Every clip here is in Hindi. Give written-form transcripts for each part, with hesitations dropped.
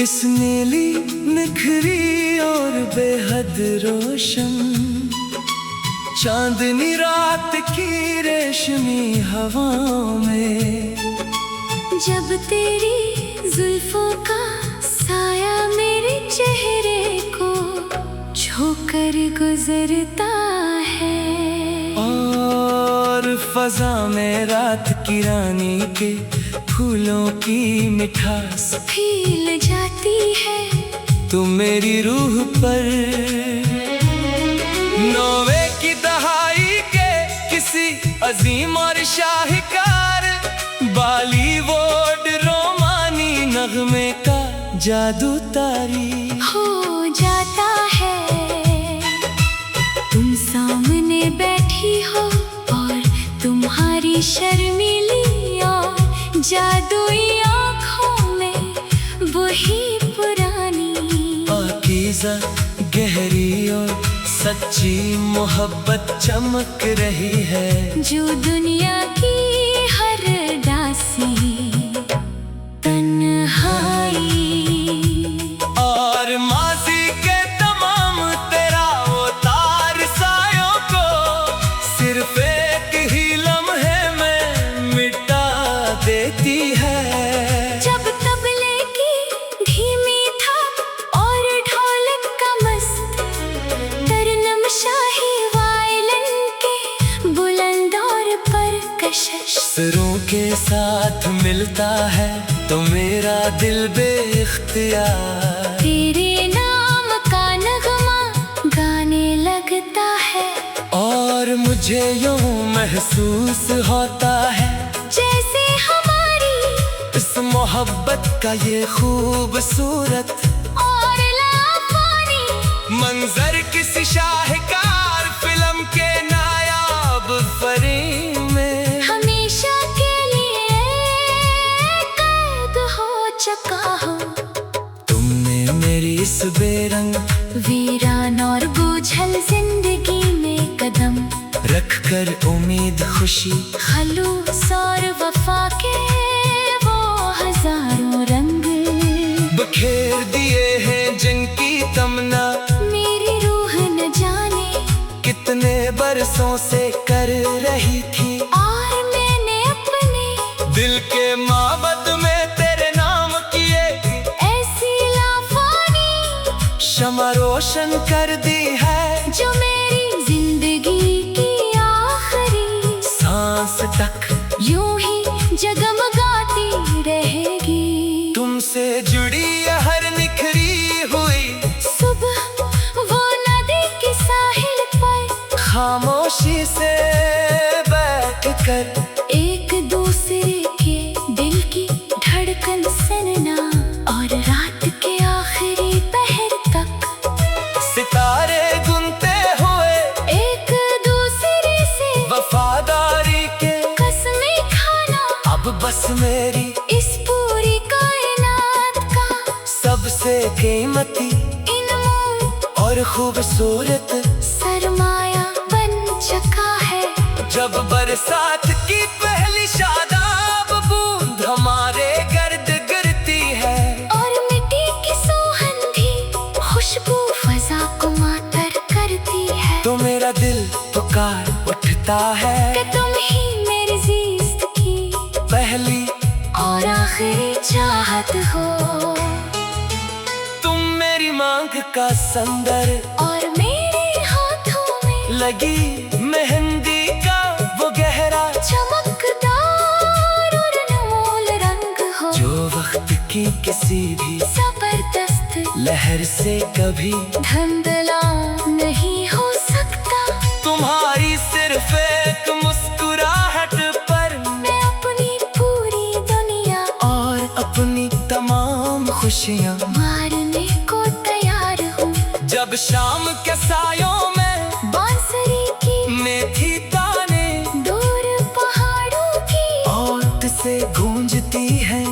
इस नीली निखरी और बेहद रोशन चांदनी रात की रेशमी हवाओं में, जब तेरी जुल्फों का साया मेरे चेहरे को छूकर गुजरता है, और फजा में रात की रानी के फूलों की मिठास फील जाती है तू मेरी रूह पर। नौवे की दहाई के किसी अजीम और शाहकार बॉलीवुड रोमानी नगमे का जादू तारी हो जाता है। तुम सामने बैठी हो और तुम्हारी शर्मीली और जादुई आँखों में वही पुरानी पाकीज़ा गहरी और सच्ची मोहब्बत चमक रही है, जो दुनिया की हर दासी तन्हाई और माज़ी के तमाम तेरा वो तार सायों को सिर्फ एक ही लम्हे में मिटा देती है। जब तबले की धीमी थाप और ढोलक का मस्त तरनम शाही वायलिन के बुलंद और परकशिश सुरों के साथ मिलता है तो मेरा दिल बेख्तियार तेरे नाम का नगमा गाने लगता है, और मुझे यूं महसूस होता है जैसे हमारी इस मोहब्बत का ये खूबसूरत और लाफानी मंजर किसी शाहकार फिल्म के नायाब फरेम में हमेशा के लिए कैद हो चुका हो। तुमने मेरी इस बेरंग वीरान और बोझल जिंदगी में कदम रख कर उम्मीद खुशी खलूस और वफा के वो हजारों रंग बखेर दिए हैं जिनकी तमन्ना मेरी रूह न जाने कितने बरसों से कर रही थी, और मैंने अपने दिल के माबद में तेरे नाम किए ऐसी लाफानी शमा रोशन कर दी है, जो मेरी जिंदगी की आखिरी सांस तक यूं ही जगमगाती रहेगी। तुमसे जुड़ी हर निखरी हुई सुबह वो नदी के साहिल पर खामोशी से बैठ कर एक दूसरे के दिल की धड़कन सुनना, और रात के आखिरी पहर तक सितारे गुनते हुए एक दूसरे से वफादारी के कसमें खाना, अब बस मेरी इस पूरी कायनात का सबसे कीमती इनमोल और खूबसूरत सरमाया बन चुका है। जब बरसात की पहली शादाब बूंद हमारे गर्द गिरती है, और मिट्टी की सुगंधी खुशबू फजा को मातर करती है, तो मेरा दिल पुकार उठता है कि तुम ही मेरी ज़िंदगी की पहली और आखिरी चाहत हो। तुम मेरी मांग का संदर और मेरे हाथों में लगी मेहंदी का वो गहरा चमकदार और अनमोल रंग हो, जो वक्त की किसी भी जबरदस्त लहर से कभी धुंधला नहीं हो सकता। तुम्हारी सिर्फ एक मुस्कुराहट पर मैं अपनी पूरी दुनिया और अपनी तमाम खुशियाँ मारने को तैयार हूँ। जब शाम के सायों में बांसुरी की मेथी ताने दूर पहाड़ों की ओट से गूंजती हैं,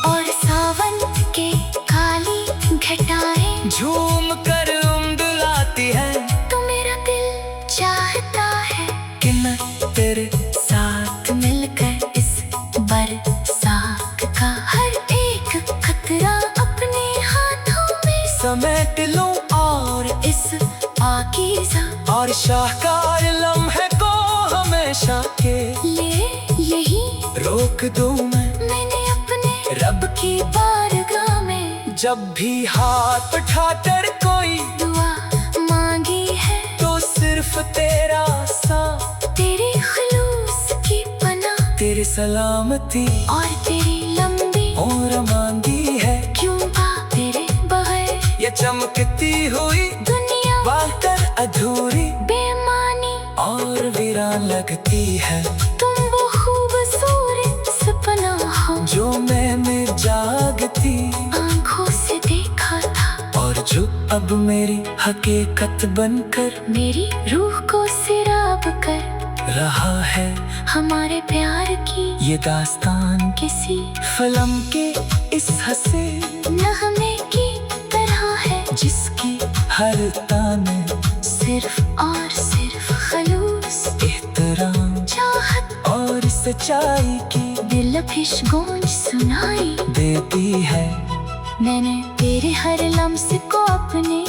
और सावन के काली घटाएं झूम कर उम्दलाती है तो मेरा दिल चाहता है कि मैं तेरे साथ मिलकर इस बरसात का हर एक कतरा अपने समेट लूं और इस पाकीज़ा और शाहकार लम्हे को हमेशा के ले यही रोक दूं मैंने अपने रब की बारगाह में जब भी हाथ उठाकर कोई दुआ मांगी है तो सिर्फ तेरा सा तेरे खलूस की पनाह तेरी सलामती और तेरी लंबी उम्र मांगी है। क्यों पा तेरे बगैर ये चमकती हुई दुनिया बाकर अधूरी बेमानी और वीरान लगती है। तुम वो खूबसूरत सपना हो जो मैंने जागती आंखों से देखा था और जो अब मेरी हकीकत बनकर मेरी रूह को सिराब कर रहा है। हमारे प्यार की ये दास्तान किसी फिल्म के इस हंसे नगमे की तरह है जिसकी हर ताने सिर्फ और सिर्फ खलूस एहतराम चाहत और सच्चाई की दिलकश गूंज सुनाई देती है। मैंने तेरे हर लम्स को अपने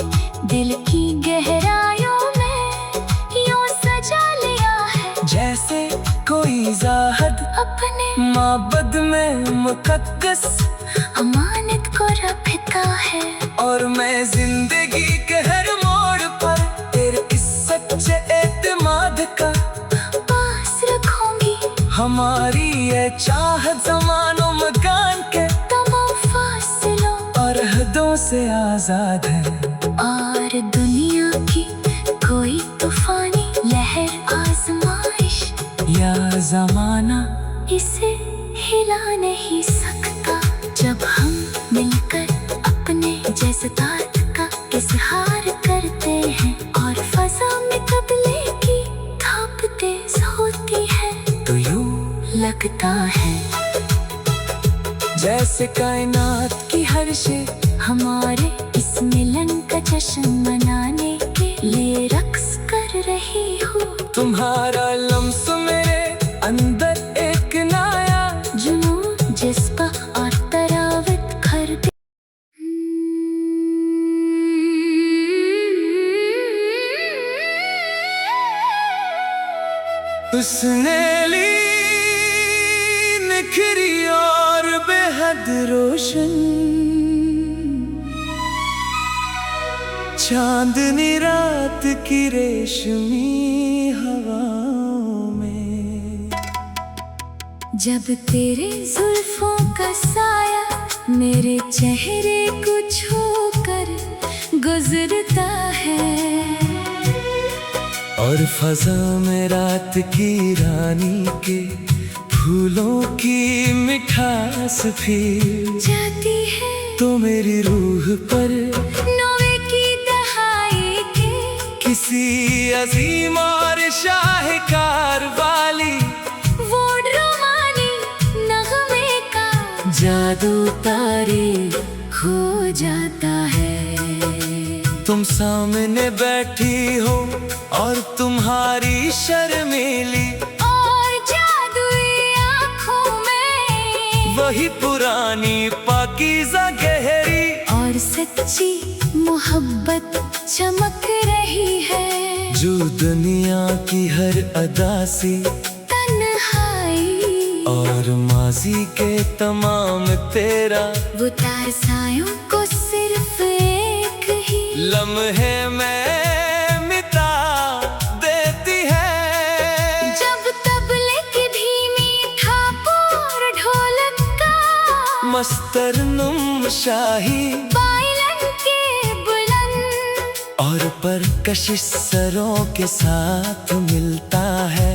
दिल की गहराइयों में यूं सजा लिया है जैसे कोई जाहद अपने माबद में मुकद्दस अमानत को रखता है। और मैं जिंदगी के हर मोड़ पर तेरे इस सच्चे एतमाद का पास रखूंगी हमारी ये चाहत ज़मानों मकान के तमाम फासलों और हदों से आजाद है। और दुनिया की कोई तूफानी लहर आजमाइश या ज़माना इसे हिला नहीं सकता जब हम मिलकर अपने जज्बात का इजहार करते हैं और फजा में तबले की थाप तेज होती है तो यूं लगता है जैसे कायनात की हर शे हमारे इस मिलन का जश्न मनाने के लिए रक्स कर रही हूँ। तुम्हारा लम्स मेरे अंदर एक नया जुनून जज्बा और तरावत कर दे। उसने ली निखरी और बेहद रोशन चांदनी रात की रेशमी हवाओं में जब तेरे जुल्फों का साया मेरे चेहरे को छूकर गुजरता है और फजा में रात की रानी के फूलों की मिठास फिर जाती है तो मेरी रूह पर नौवे की दहाई के किसी अजीम और शाहकार वाली वो रोमानी नगमे का जादू तारी हो जाता है। तुम सामने बैठी हो और तुम्हारी शर्मीली और जादुई आँखों में वही पुरानी पाकीज़ा गहरी और सच्ची मोहब्बत चमक रही है जो दुनिया की हर अदा सी तन्हाई और माजी के तमाम तेरा वो तारसायों को सिर्फ एक ही लम्हे में मिटा देती है। जब तबले की धीमी थाप और ढोलक का मस्तरनुम शाही बाइलन के बुलंद और परकशिश सरों के साथ मिलता है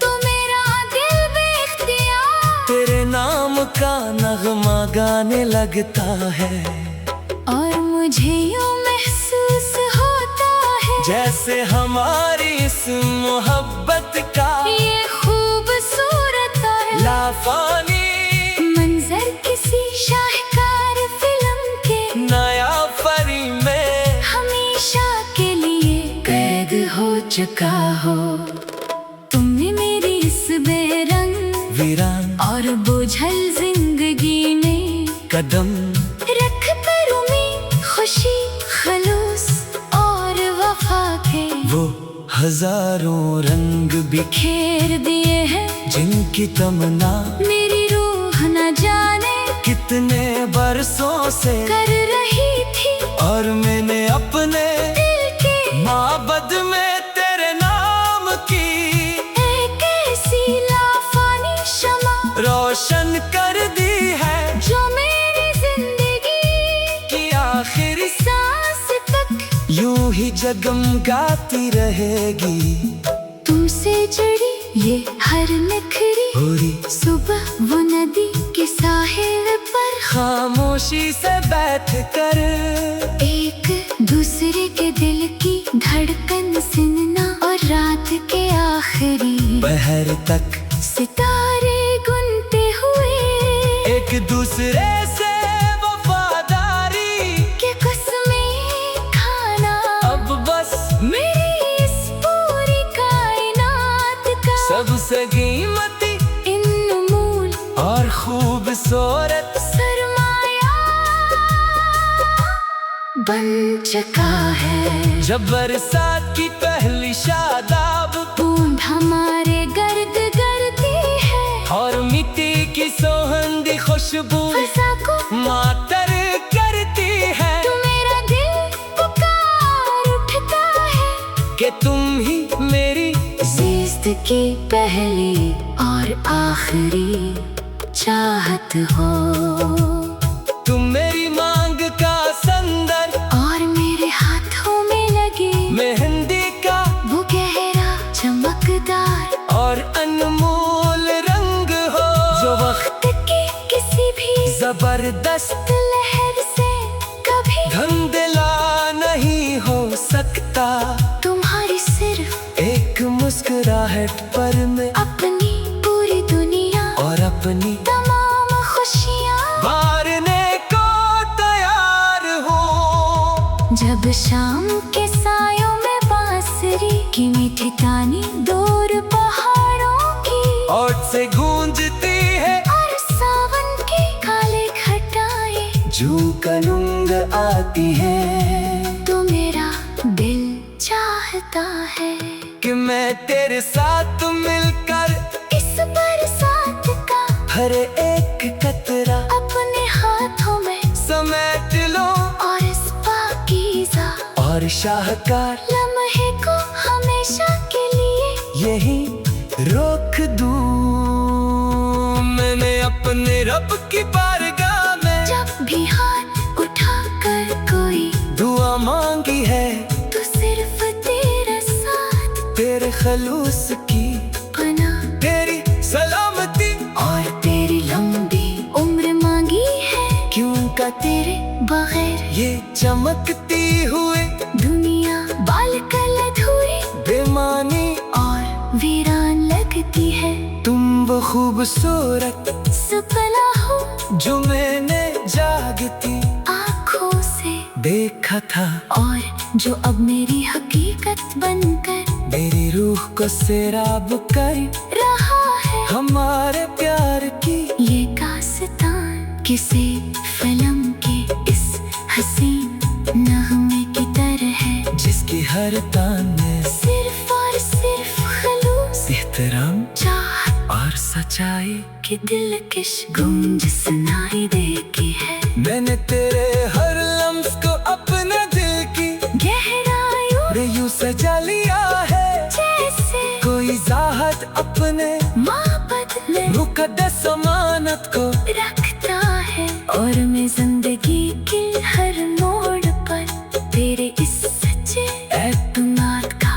तो मेरा दिल बेख्तियार तेरे नाम का नगमा गाने लगता है। और मुझे यूं महसूस होता है जैसे हमारी इस मोहब्बत का ये खूबसूरत और लाफानी मंजर किसी शाहकार फिल्म के नया परी में हमेशा के लिए कैद हो चुका हो। तुमने मेरी इस बेरंग वीरान और बोझल जिंदगी में कदम रख कर उम्मीद खुशी हजारों रंग बिखेर दिए हैं जिनकी तमन्ना मेरी रूह न जाने कितने बरसों से कर रही थी। और मैंने अपने दिल के माबद में तेरे नाम की एक ऐसी लाफानी शमा रोशन कर दी है जो मेरी जिंदगी कि आखिरी सांस तक यूं ही जगमगाती रहेगी। तुमसे जुड़ी ये हर नखरी पूरी सुबह वो नदी के साहिल पर खामोशी से बैठ कर एक दूसरे के दिल की धड़कन सुनना और रात के आखिरी पहर तक सितारे गुनते हुए एक दूसरे से वफादारी के कसमें खाना अब बस मेरी इस पूरी कायनात का सबसे कीमती इनमूल और खूबसूरत सरमाया बन चुका है। जब बरसात की पहली शादाब बूंद हमारे गर्द करती है और मिट्टी की सोहंदी खुशबू फसा को मातर करती है तो मेरा दिल पुकार उठता है कि तुम ही मेरी जिस्त की पहली और आखिरी चाहत हो। तुम मेरी मांग का संदर और मेरे हाथों में लगे मेहंदी का वो गहरा चमकदार और अनमोल रंग हो जो वक्त की किसी भी जबरदस्त लहर से कभी धंधला नहीं हो सकता। तुम्हारी सिर्फ एक मुस्कुराहट पर मैं अपनी पूरी दुनिया और अपनी तमाम खुशियाँ मारने को तैयार हूँ। जब शाम के सायों में बांसुरी की मीठी तानी दूर पहाड़ों की ओट से गूंजती है और सावन के काले घटाएं जू कलुंग आती है तो मेरा दिल चाहता है कि मैं तेरे साथ मिलकर इस बरसात का हर एक कतरा अपने हाथों में समेट लो और इस पाकीज़ा और शाहकार लम्हे को हमेशा के लिए यही रोक दूं। मैंने अपने रब की बारगाह में जब भी हाथ उठाकर कोई दुआ मांगी है तो सिर्फ तेरा साथ तेरे खलूस की पना तेरी सलामती और तेरी लंबी उम्र मांगी है क्यों का तेरे बगैर ये चमकती हुई दुनिया बालकल अधूरी बेमानी और वीरान लगती है। तुम वो खूबसूरत सपना हो जो मैंने जागती आँखों से देखा था और जो अब मेरी हकीकत बनकर मेरी रूह को सैराब कर रहा है। हमारे प्यार की ये दास्तान किसी फिल्म के इस हसीन नगमे की तरह है जिसकी हर तान में सिर्फ और सिर्फ खलूस एहतराम चाहत और सच्चाई की दिलकश गूंज सुनाई देती है। मैंने तेरे हर लम्स को अपने दिल की गहराइयों में यूं सजा लिया है जैसे कोई जाहद अपने माबद में मुकद्दस अमानत को रखता है। और मैं जिंदगी के हर मोड़ पर तेरे इस सच्चे एतमाद का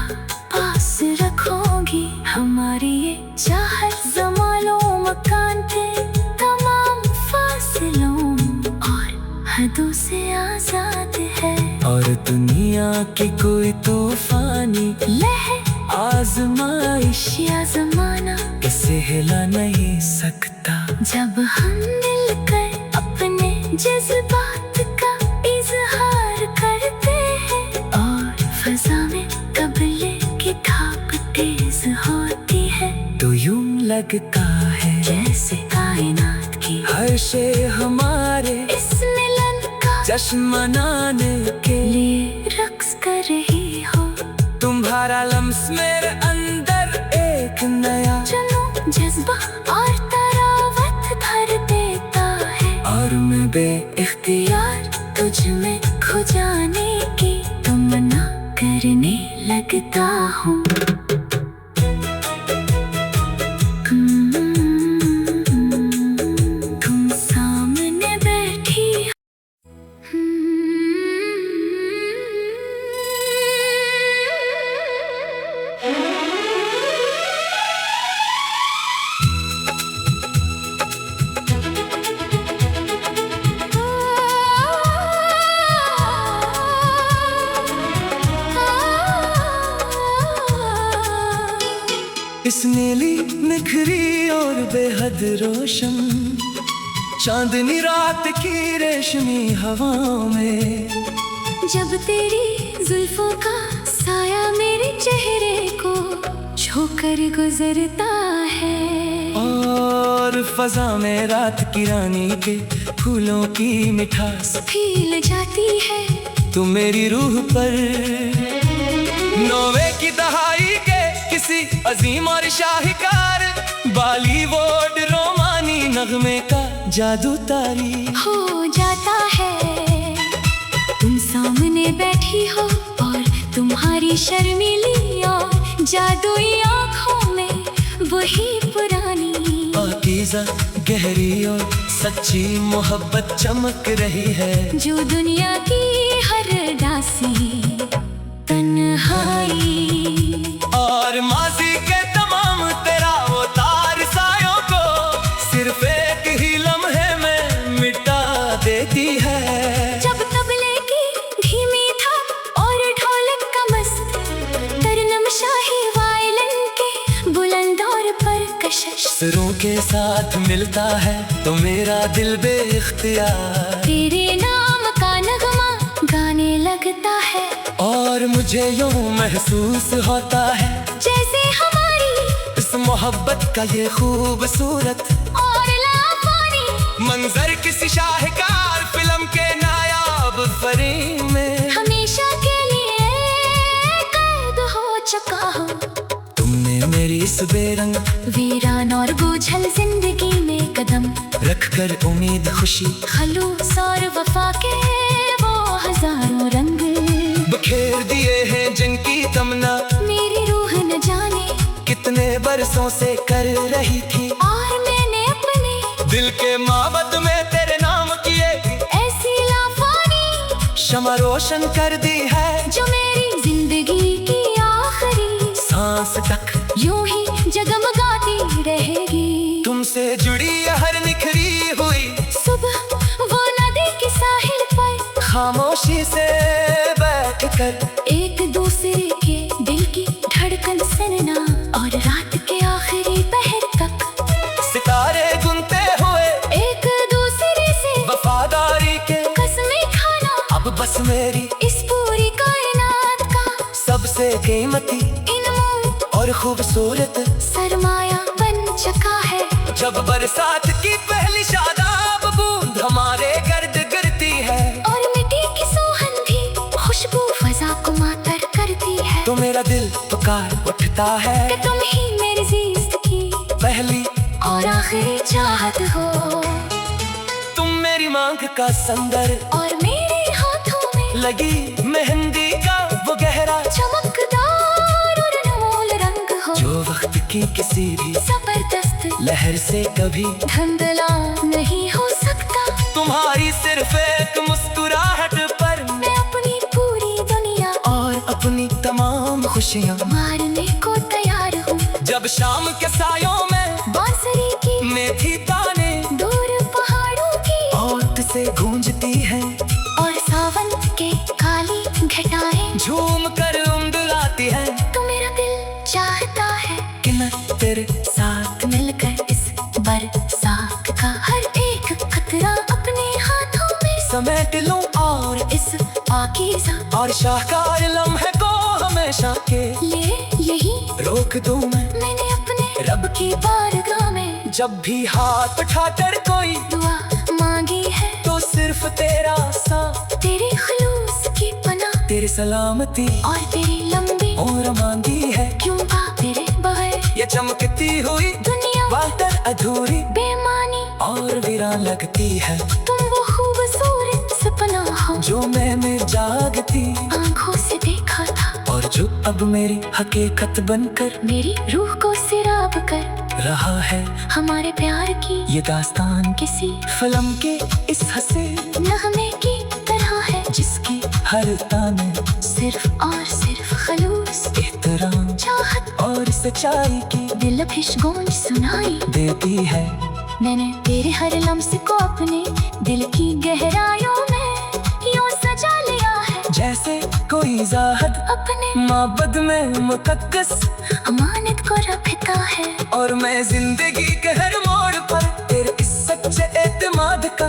पास रखूंगी। हमारी ये चाहत ज़मानों मकान पे तमाम फासलों और हदों से आजाद है। और दुनिया की कोई तूफानी लहर आजमाइश या जमाना इसे हिला नहीं सकता। जब हम मिलकर अपने जज्बात का इजहार करते हैं और फजा में कबले की थाप तेज होती है तो यूं लगता है जैसे कायनात की हर शे हमारे इस मिलन का जश्न मनाने के लिए रक्स कर रही हो। तुम्हारा लम्स मेरे अंदर एक नया चलो जज्बा और तरावत भर देता है, और मैं इख्तियार तुझ में खो जाने की तमन्ना करने लगता हूँ। तुम सामने बैठी इस नीली निखरी और बेहद रोशन चांदनी रात की रेशमी हवाओं में, जब तेरी जुल्फों का साया मेरे चेहरे को छूकर गुजरता है, और फजा में रात की रानी के फूलों की मिठास फील जाती है तू मेरी रूह पर। नौवे की दहाई के किसी अजीम और शाहकार बॉलीवुड रोमानी नगमे का जादू तारी हो जाता है। तुम सामने बैठी हो और तुम्हारी शर्मीली और जादुई आँखों में वही पुरानी पाकीज़ा गहरी और सच्ची मोहब्बत चमक रही है, जो दुनिया की हर दासी तन्हाई और माजी के तमाम तेरा वो तार सायों को सिर्फ एक ही लम्हे में मिटा देती है। जब तबले की धीमी था और ढोलक का मस्त तरनम शाही वायलिन के बुलंद और पर कशिश सुरों के साथ मिलता है तो मेरा दिल बेइख्तियार तेरे नाम का नगमा गाने लगता है, और मुझे यूं महसूस होता है जैसे हमारी इस मोहब्बत का ये खूबसूरत और लाफानी मंजर किसी शाहकार फिल्म के नायाब फरेम में हमेशा के लिए कैद हो चुका हो। तुमने मेरी इस बेरंग वीरान और बोझल जिंदगी में कदम रखकर उम्मीद खुशी खलूस और वफा के वो हजारों रंग बखेर दिए हैं जिनकी तमन्ना मेरी रूह न जाने कितने बरसों से कर रही थी, और मैंने अपने दिल के माबद में तेरे नाम किए ऐसी लाफानी शमा रोशन कर दी है, जो मेरी जिंदगी की आखिरी सांस तक यूं ही जगमगाती रहेगी। तुमसे जुड़ी हर निखरी हुई सुबह वो नदी के साहिल पर खामोशी से बैठ कर एक दूसरे के दिल की धड़कन सुनना, और रात के आखिरी पहर तक सितारे गुनते हुए एक दूसरे से वफादारी के कसमें खाना, अब बस मेरी इस पूरी कायनात का सबसे कीमती इनाम और खूबसूरत सरमाया बन चुका है। जब बरसात की पहली शादाब बूंद हमारे गर्द गिरती है, और मिट्टी की सुगंधी खुशबू फजा को मातर करती है, तो मेरा दिल पुकार उठता है कि तुम ही मेरी जिंदगी की पहली और आखिरी चाहत हो। तुम मेरी मांग का संदर और मेरे हाथों में लगी मेहंदी का वो गहरा चमकदार और अनमोल रंग हो, जो वक्त की किसी भी जबरदस्त लहर से कभी धुंधला नहीं हो सकता। तुम्हारी सिर्फ एक मुस्कुराहट पर मैं अपनी पूरी दुनिया और अपनी तमाम खुशियाँ मारने को तैयार हूँ। जब शाम के सायों में बांसुरी की मेथी ताने दूर पहाड़ों की ओट से गूंजती हैं, और सावन के काली घटाएं झूम कर उम्दलाती हैं, तो मेरा दिल चाहता है कि मैं तेरे साथ मिलकर इस बरसात का हर एक खतरा अपने हाथों में समेट लूं और इस पाकीज़ा और शाहकार लम्हे को हमेशा के लिए यही रोक दूं मैंने अपने रब की बारगाह में जब भी हाथ उठाकर कोई दुआ मांगी है, तो सिर्फ तेरा साथ, तेरे खलूस की पनाह तेरी सलामती और तेरी लंबी और मांगी है, क्यों आ तेरे बगैर ये चमकती हुई दुनिया वाटर अधूरी बेमानी और वीरान लगती है। तुम वो खूबसूरत सपना हो जो मैंने जागती आंखों से देखा था, और जो अब मेरी हकीकत बनकर मेरी रूह को सिराब कर रहा है। हमारे प्यार की ये दास्तान किसी फिल्म के इस हंसे नगमे की तरह है, जिसकी हर ताने सिर्फ और सिर्फ खलूस एहतराम चाहत और सच्चाई की दिलकश गूंज सुनाई देती है। मैंने तेरे हर लम्स को अपने दिल की गहराइयों में यूं सजा लिया है, जैसे कोई जाहद अपने माबद में मुकद्दस अमानत को रखता है। और मैं जिंदगी के हर मोड़ पर तेरे इस सच्चे एतमाद का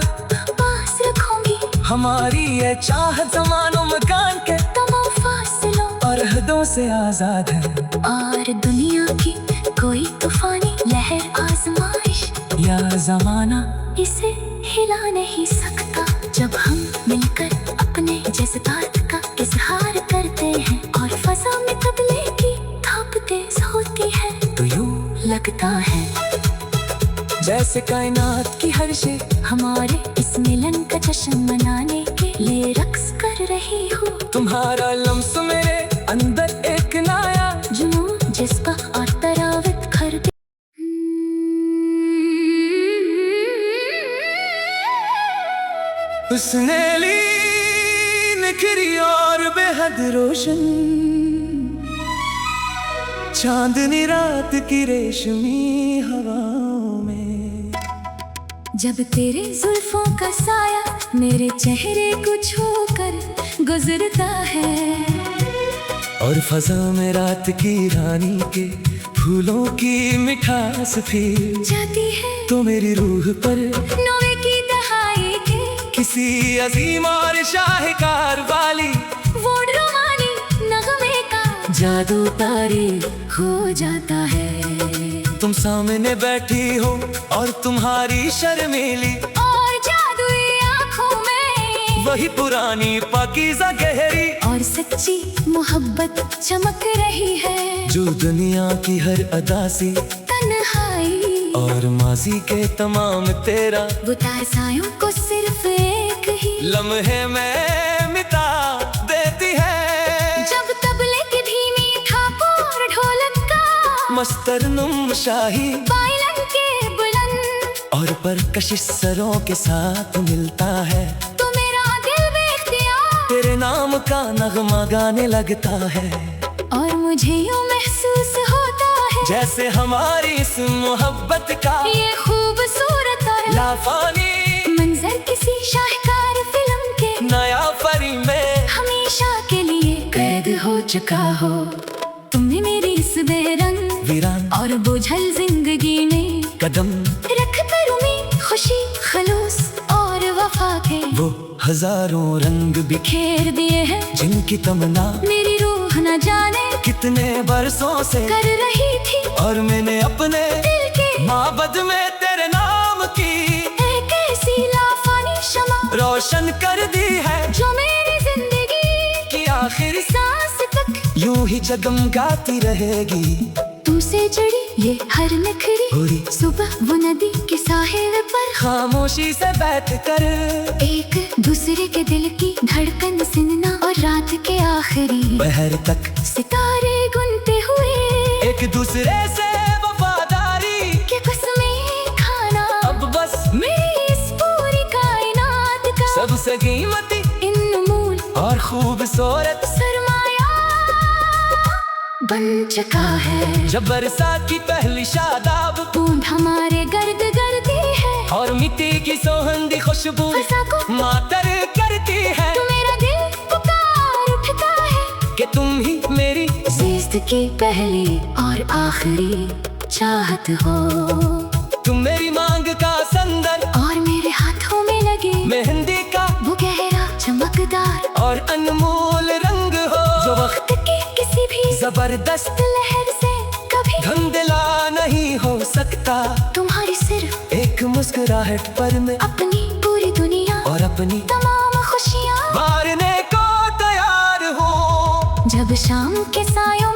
पास रखूंगी हमारी ये चाह जमानों मकान के तमाम फासलों और हदों से आजाद है। और दुनिया की कोई तूफानी लहर आजमाइश या जमाना इसे हिला नहीं सकता, जब हम मिलकर अपने जज्बात का इजहार करते हैं और फजा में तबले की थाप तेज होती है, तो यूं लगता है जैसे कायनात की हर शे हमारे इस मिलन का जश्न मनाने के लिए रक्स कर रही हो। तुम्हारा लम्स मेरे अंदर एक नया जुनून जज्बा और तरावत खर दे। उसने ली निखरी और बेहद रोशन चांदनी रात की रेशमी हवाओं में। जब तेरे जुल्फों का साया मेरे चेहरे को छूकर गुजरता है, और फजा में रात की रानी के फूलों की मिठास फिर जाती है तो मेरी रूह पर नौवे की दहाई के किसी अजीम और शाहकार वाली वो रोमानी नगमे का जादू तारी हो जाता है। तुम सामने बैठी हो और तुम्हारी शर्मीली और जादुई आँखों में वही पुरानी पाकीज़ा गहरी और सच्ची मोहब्बत चमक रही है, जो दुनिया की हर अदा से तन्हाई और माजी के तमाम तेरा वो तारसायों को सिर्फ एक ही लम्हे में मिटा देती है। जब तबले की धीमी थाप और ढोलक का मस्तरनुम शाही पायलन के बुलंद और परकशिश सरों के साथ मिलता है, तो मेरा दिल बेख्तियार तेरे नाम का नगमा गाने लगता है। और मुझे यूं महसूस होता है जैसे हमारी इस मोहब्बत का ये खूबसूरत और लाफानी मंजर किसी शाहकार फिल्म के नया परी में हमेशा के लिए कैद हो चुका हो। तुमने मेरी इस बेरंग वीरान और बोझल जिंदगी में कदम रख कर उम्मीद खुशी खलूस और वफा के वो हजारों रंग खेर दिए हैं, जिनकी तमन्ना मेरी रूह न जाने कितने बरसों से कर रही थी, और मैंने अपने दिल के माबद में तेरे नाम की एक ऐसी लाफानी शमा रोशन कर दी है, जो मेरी जिंदगी कि आखिर सांस तक यूं ही जगमगाती रहेगी। तुमसे जुड़ी ये हर नखरी पूरी सुबह वो नदी के साहिल पर खामोशी से बैठ कर एक दूसरे के दिल की धड़कन सुनना, और रात के आखिरी पहर तक सितारे गुनते हुए एक दूसरे से वफादारी के कसमें खाना अब बस मेरी इस पूरी कायनात का सबसे कीमती इनमूल और खूबसूरत सरमाया बन चुका है। जब बरसात की पहली शादाब बूंद हमारे गर्द गर्दी है और मिट्टी की सोहंदी खुशबू फसा को मातर करती है, तो मेरा दिल पुकार उठता है कि तुम ही मेरी जिस्त की पहली और आखिरी चाहत हो। तुम मेरी मांग का संदर और मेरे हाथों में लगे मेहंदी का वो गहरा चमकदार और अनमोल रंग हो, जो वक्त के किसी भी जबरदस्त लहर से कभी धुंधला नहीं हो सकता। तुम्हारी सिर्फ एक मुस्कुराहट पर मैं अपनी पूरी दुनिया और अपनी तमाम खुशियाँ मारने को तैयार हूँ। जब शाम के सायों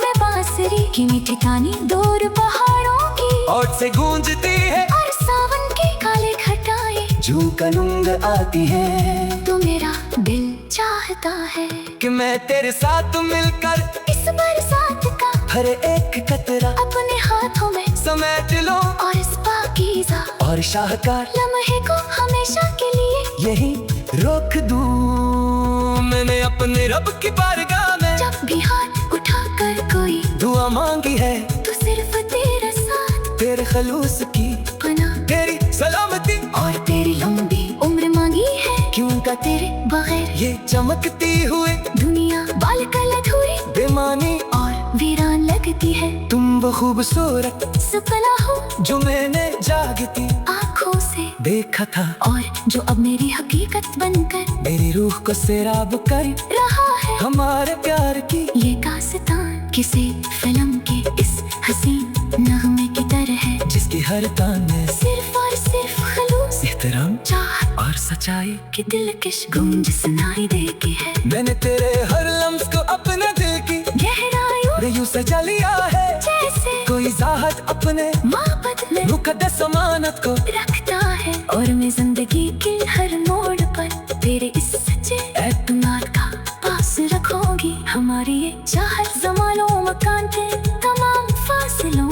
ठिकानी दूर पहाड़ों की, और से गूंजती है और सावन के काले घटाएं जू कनुंग आती है। तो मेरा दिल चाहता है कि मैं तेरे साथ मिलकर इस बरसात का हर एक कतरा अपने हाथों में समेट लो, और इस पाकीज़ा और शाहकार लम्हे को हमेशा के लिए यही रोक दूं। मैंने अपने रब की बारगाह में जब भी हाथ उठाकर कोई दुआ मांगी है, तो सिर्फ तेरा साथ, तेरे खलूस की पना, तेरी सलामती और तेरी लंबी उम्र मांगी है। क्यों का तेरे बगैर ये चमकती हुई दुनिया बालकल अधूरी बेमानी और वीरान लगती है। तुम वो खूबसूरत सपना हो जो मैंने जागती आँखों से देखा था, और जो अब मेरी हकीकत बनकर मेरी रूह को सैराब कर रहा है। हमारे प्यार की ये दास्तान किसी फिल्म के इस हसीन नगमे की तरह है, जिसकी हर ताने सिर्फ और सिर्फ खलूस एहतराम चाहत और सच्चाई की दिलकश गूंज सुनाई देती है। मैंने तेरे हर लम्स को अपने दिल की गहराइयों में यूं सजा लिया है, जैसे कोई ज़ाहद अपने मोहब्बत में मुकद्दस अमानत को रखता है। और मैं जिंदगी के हर मोड़ पर तेरे इस सच्चे एतमाद का पास रखूंगी। हमारी ये चाहत ज़मानों मकान के तमाम फासिलों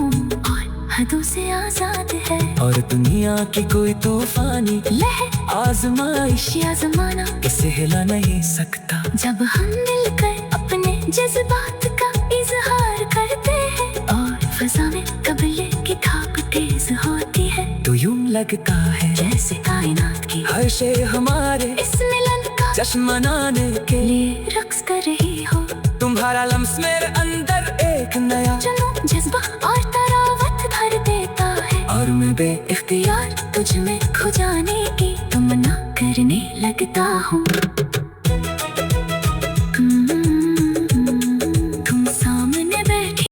और हदों से आजाद है। और दुनिया की कोई तूफानी लहर आजमाइश या जमाना इसे हिला नहीं सकता। जब हम मिलकर अपने जज्बात का इजहार करते हैं, और फजा में कबीले की खाक तेज होती है, तो यूं लगता है जैसे कायनात की हर शे हमारे इस मिलन का जश्न मनाने के लिए रक्स कर रही हो। तुम्हारा लम्स मेरे अंदर एक नया जुनून जज्बा और तरावत भर देता है, और मैं बेइख्तियार तुझ में खो जाने की तमन्ना करने लगता हूँ।